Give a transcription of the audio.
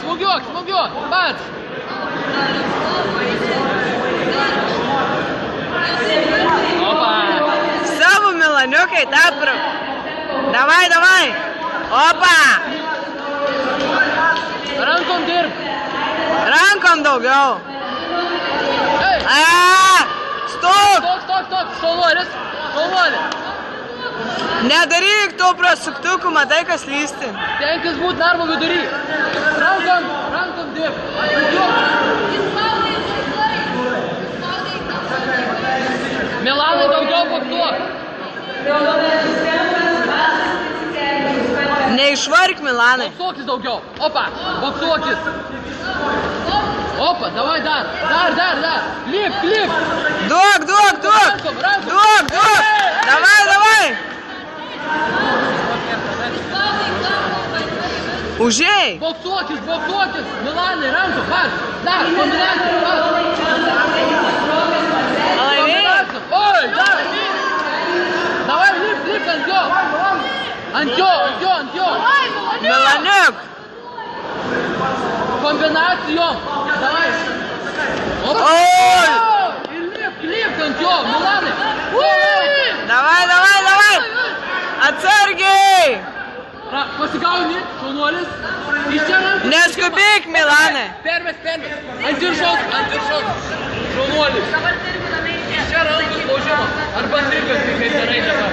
smūgiuok, pats. Opa. Savo Milaniukai, tapra. Davai. Opa. Rankom dirb. Rankom daugiau. Ei. Stok. Šaunuolis. Nedaryk to prasuktukų, matai kas lysti. Tenkis būt narvo vidury. Rankom dirb. Milanai daugiau boksuok. Neišvark Milanai. Boksuokis daugiau. Opa, boksuokis. Opa, davai dar. Lip. Duok. Davai. Užėjai. Boksuokis. Milanai, rankom, pats. Dar, kombinacija, pats. Malaimėjai. Oi, dar. Davai, lip ant jo. Milaniuk. Kombinacijom. Davai. Oi. Ir lip ant jo, Milanai. Davai. Atsargiai. Pasigauni, šaunuolis. Iš čia rankas. Neskubėk Milanai. Permes. Ant viršaus. Šaunuolis. Iš čia rankas laužimas. Arba trikas, kaip darai dabar.